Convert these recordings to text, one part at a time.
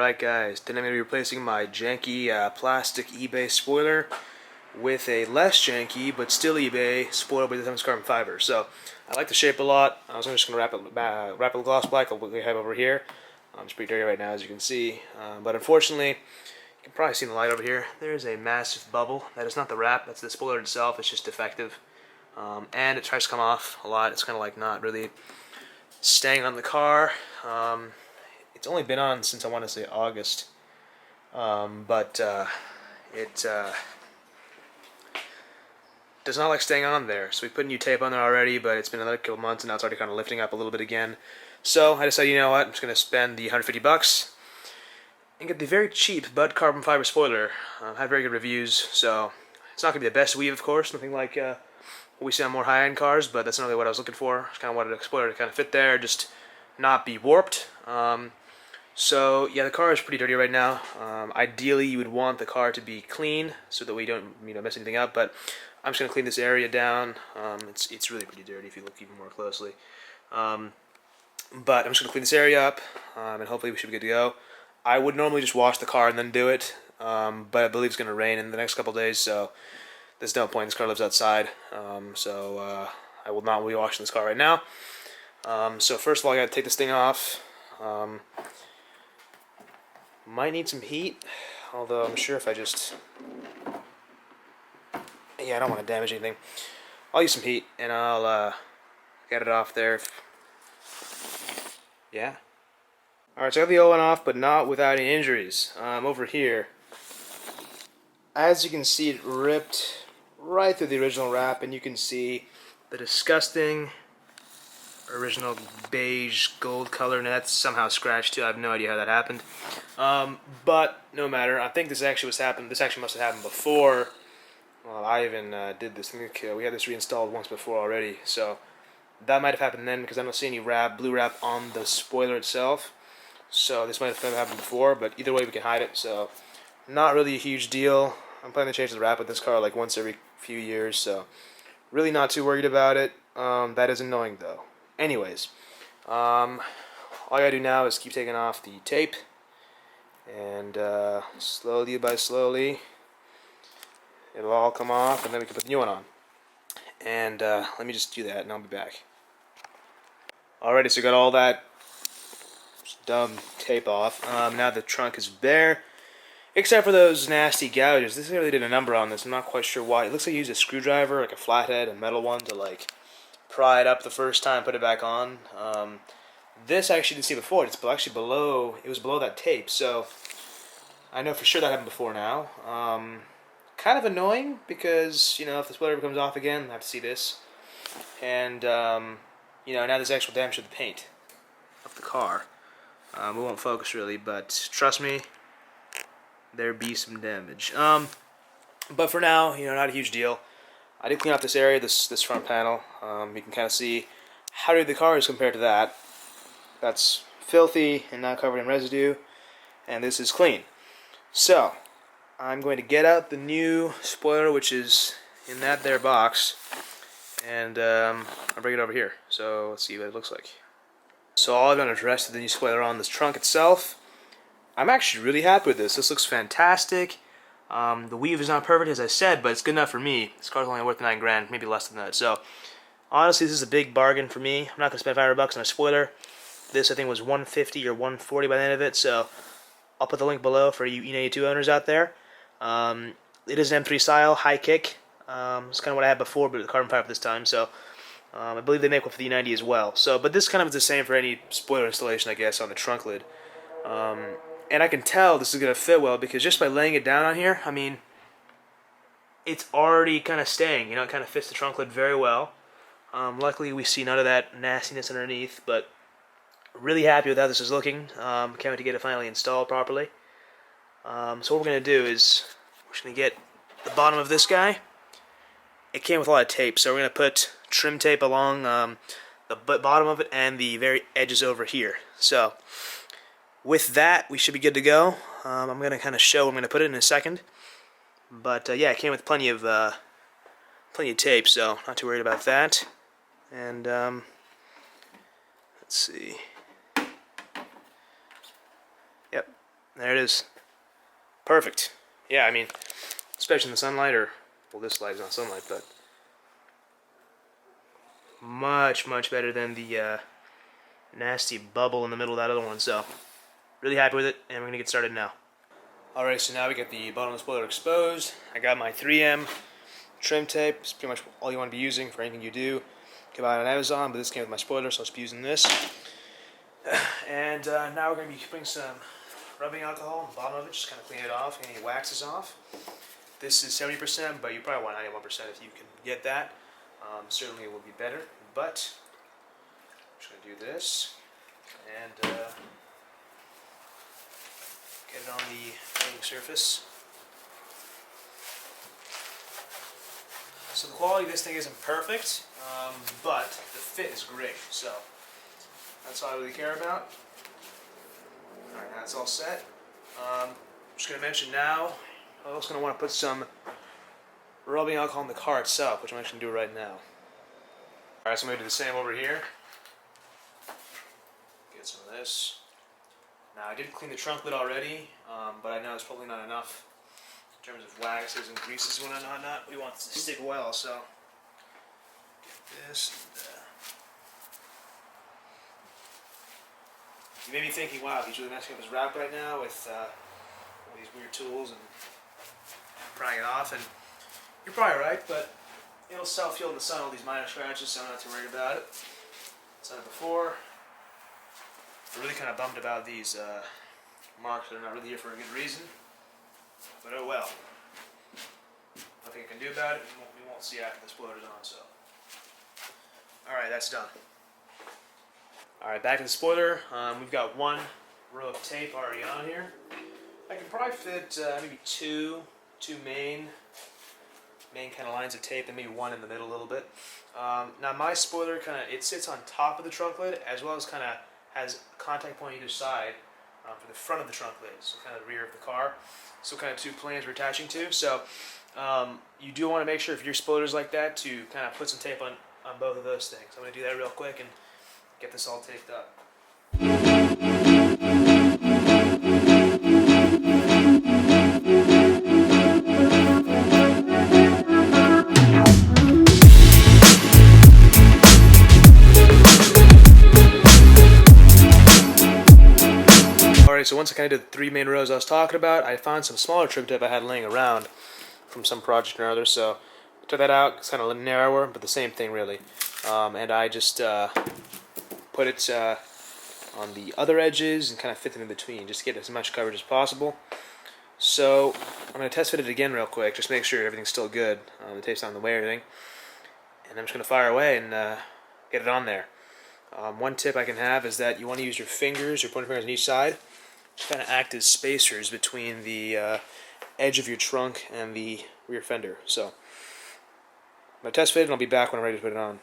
Alright guys, today I'm going to be replacing my janky plastic eBay spoiler with a less janky but still eBay spoiler, but this time it's carbon fiber. So I like the shape a lot. I was just going to wrap it gloss black like we have over here. It's pretty dirty right now, as you can see, but unfortunately you can probably see in the light over here, there's a massive bubble. That is not the wrap, that's the spoiler itself. It's just defective, and it tries to come off a lot. It's kind of like not really staying on the car. It's only been on since I want to say August, but it does not like staying on there. So we put new tape on there already, but it's been another couple months and now it's already kind of lifting up a little bit again. So I decided, you know what, I'm just going to spend the $150 and get the very cheap Bud carbon fiber spoiler. Had very good reviews, so it's not going to be the best weave, of course, nothing like what we see on more high-end cars, but that's not really what I was looking for. Just kind of wanted a spoiler to kind of fit there, just not be warped. So yeah, the car is pretty dirty right now. Ideally, you would want the car to be clean so that we don't mess anything up. But I'm just gonna clean this area down. It's really pretty dirty if you look even more closely. But I'm just gonna clean this area up, and hopefully we should be good to go. I would normally just wash the car and then do it, but I believe it's gonna rain in the next couple days, so there's no point. This car lives outside, so I will not be washing this car right now. So first of all, I gotta take this thing off. Might need some heat, although I'm sure if I just... Yeah, I don't want to damage anything. I'll use some heat, and I'll get it off there. Yeah. Alright, so I got the O1 off, but not without any injuries. Over here, as you can see, it ripped right through the original wrap, and you can see the disgusting original beige gold color, and that's somehow scratched too. I have no idea how that happened, but no matter. I think this actually must have happened before. Well, I even did this. I think we had this reinstalled once before already, so that might have happened then, because I don't see any blue wrap on the spoiler itself. So this might have happened before, but either way we can hide it. So not really a huge deal. I'm planning to change the wrap with this car like once every few years, so really not too worried about it. That is annoying though. Anyways, all I gotta do now is keep taking off the tape, and slowly by slowly, it'll all come off, and then we can put the new one on. And let me just do that, and I'll be back. Alrighty, so got all that dumb tape off. Now the trunk is bare, except for those nasty gouges. This really did a number on this. I'm not quite sure why. It looks like you used a screwdriver, like a flathead, a metal one, to like pry it up the first time, put it back on. This I actually didn't see before. It's actually below. It was below that tape, so I know for sure that happened before now. Kind of annoying because if the spoiler ever comes off again, I have to see this. And now there's actual damage to the paint of the car. We won't focus really, but trust me, there be some damage. But for now, not a huge deal. I did clean out this area, this front panel. You can kind of see how dirty the car is compared to that. That's filthy and not covered in residue, and this is clean. So I'm going to get out the new spoiler, which is in that there box, and I'll bring it over here. So let's see what it looks like. So all I've done is rested the new spoiler on this trunk itself. I'm actually really happy with this. This looks fantastic. The weave is not perfect, as I said, but it's good enough for me. This car's only worth $9 grand, maybe less than that. So, honestly, this is a big bargain for me. I'm not going to spend $500 on a spoiler. This, I think, was $150 or $140 by the end of it. So, I'll put the link below for you E92 owners out there. It is an M3 style, high kick. It's kind of what I had before, but with carbon fiber this time. So, I believe they make one for the E90 as well. So, but this kind of is the same for any spoiler installation, I guess, on the trunk lid. And I can tell this is going to fit well because just by laying it down on here, I mean, it's already kind of staying. It kind of fits the trunk lid very well. Luckily, we see none of that nastiness underneath, but really happy with how this is looking. Can't wait to get it finally installed properly. So what we're going to do is we're just going to get the bottom of this guy. It came with a lot of tape, so we're going to put trim tape along the bottom of it and the very edges over here. So with that, we should be good to go. I'm going to kind of show where I'm going to put it in a second. But yeah, it came with plenty of tape, so not too worried about that. And let's see. Yep, There it is. Perfect. Yeah, I mean, especially in the sunlight, or, well, this light is not sunlight, but much, much better than the nasty bubble in the middle of that other one. So, really happy with it, and we're going to get started now. Alright, so now we get the bottom of the spoiler exposed. I got my 3M trim tape. It's pretty much all you want to be using for anything you do. You can buy it on Amazon, but this came with my spoiler, so I'll just be using this. And now we're going to be putting some rubbing alcohol on the bottom of it, just kind of clean it off, any wax is off. This is 70%, but you probably want 91% if you can get that. Certainly it will be better, but I'm just going to do this and get it on the painting surface. So the quality of this thing isn't perfect, but the fit is great, so that's all I really care about. Alright, now it's all set. I'm just going to mention now, I'm also going to want to put some rubbing alcohol on the car itself, which I'm actually going to do right now. Alright, so I'm going to do the same over here. Get some of this. Now, I did clean the trunk lid already, but I know it's probably not enough in terms of waxes and greases and whatnot. We want it to stick well, so get this. You may be thinking, wow, he's really messing up his wrap right now with all these weird tools and prying it off, and you're probably right, but it'll self-heal in the sun, all these minor scratches, so I'm not too worried about it. I've done it before. I'm really kind of bummed about these marks that are not really here for a good reason, but oh well. Nothing I can do about it, we won't see after the spoiler's on, so. Alright, that's done. Alright, back to the spoiler. We've got one row of tape already on here. I can probably fit maybe two main kind of lines of tape, and maybe one in the middle a little bit. Now my spoiler it sits on top of the trunk lid, as well as kind of has a contact point either side for the front of the trunk lid, so kind of the rear of the car. So kind of two planes we're attaching to. So you do want to make sure if your spoiler's like that to kind of put some tape on both of those things. I'm going to do that real quick and get this all taped up. Alright, so once I kind of did the three main rows I was talking about, I found some smaller trim tape I had laying around from some project or other, so I took that out. It's kind of a little narrower, but the same thing really. And I just put it on the other edges and kind of fit them in between, just to get as much coverage as possible. So I'm going to test fit it again real quick, just make sure everything's still good. The tape's not in the way or anything. And I'm just going to fire away and get it on there. One tip I can have is that you want to use your fingers, your pointer fingers on each side, to kind of act as spacers between the edge of your trunk and the rear fender. So I'm going to test fit it and I'll be back when I'm ready to put it on.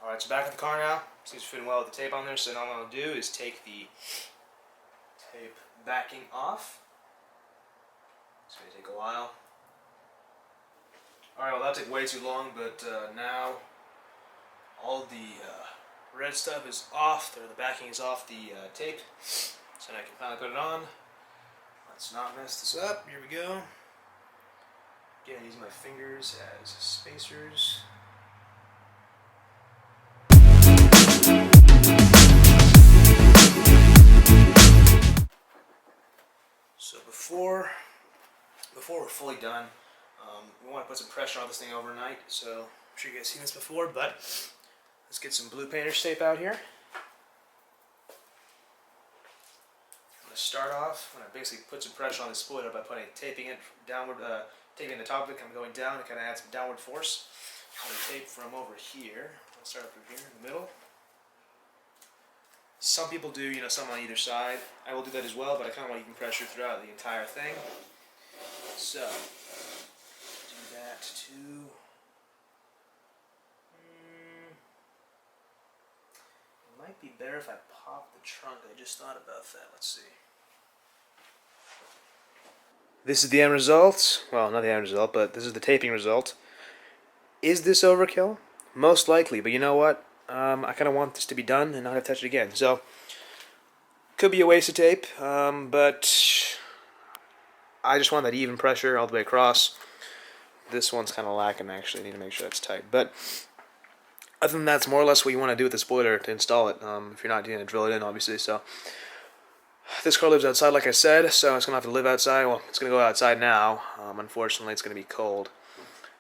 Alright, so back in the car now. Seems fitting well with the tape on there, so now what I'll do is take the tape backing off. It's going to take a while. Alright, well that took way too long, but now all the red stuff is off, or the backing is off the tape, so now I can finally put it on. Let's not mess this up. Here we go. Again, using my fingers as spacers. So before we're fully done, we want to put some pressure on this thing overnight. So I'm sure you guys have seen this before, but let's get some blue painter's tape out here. I'm going to start off when I basically put some pressure on the spoiler by taping it downward, taping the top of it, kind of going down to kind of add some downward force. I'm going to tape from over here. I'll start up from here in the middle. Some people do, some on either side. I will do that as well, but I kind of want even pressure throughout the entire thing. So, do that too. It might be better if I pop the trunk. I just thought about that. Let's see. This is the end result. Well, not the end result, but this is the taping result. Is this overkill? Most likely, but you know what? I kind of want this to be done and not have to touch it again. So, could be a waste of tape, but I just want that even pressure all the way across. This one's kind of lacking, actually. I need to make sure that's tight. But other than that, that's more or less what you want to do with the spoiler to install it. If you're not going to drill it in, obviously. So this car lives outside, like I said, so it's going to have to live outside. Well, it's going to go outside now. Unfortunately, it's going to be cold.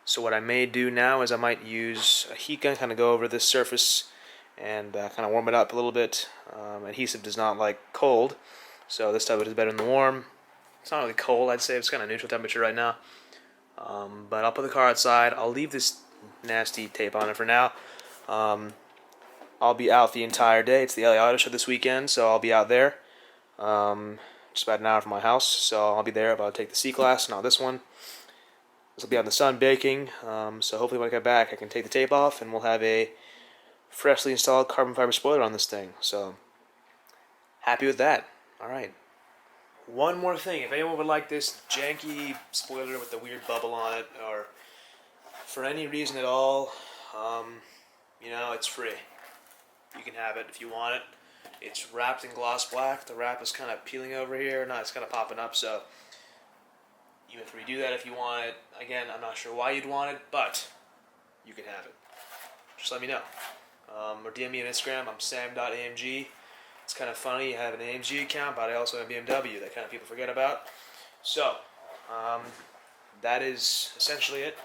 So what I may do now is I might use a heat gun, kind of go over this surface and kind of warm it up a little bit. Adhesive does not like cold, so this type of is better in the warm. It's not really cold, I'd say. It's kind of neutral temperature right now. But I'll put the car outside. I'll leave this nasty tape on it for now. I'll be out the entire day. It's the LA Auto Show this weekend, so I'll be out there. Just about an hour from my house, so I'll be there. But I'll take the C-Class, not this one. This will be out in the sun baking, so hopefully when I get back I can take the tape off and we'll have a freshly installed carbon fiber spoiler on this thing. So, happy with that. Alright. One more thing, if anyone would like this janky spoiler with the weird bubble on it, or for any reason at all, it's free. You can have it if you want it. It's wrapped in gloss black. The wrap is kind of peeling over here. No, it's kind of popping up, so you have to redo that if you want it. Again, I'm not sure why you'd want it, but you can have it. Just let me know. Or DM me on Instagram. I'm sam.amg. It's kind of funny. I have an AMG account, but I also have a BMW that kind of people forget about. So, that is essentially it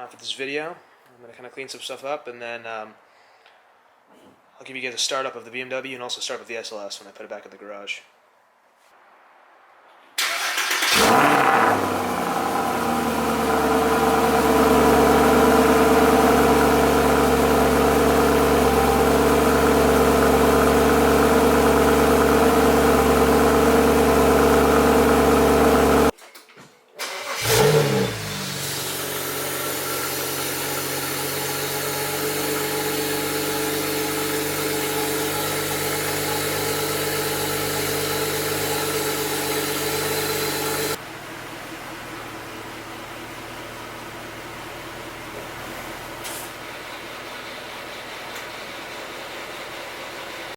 for this video. I'm going to kind of clean some stuff up, and then I'll give you guys a startup of the BMW and also start with the SLS when I put it back in the garage.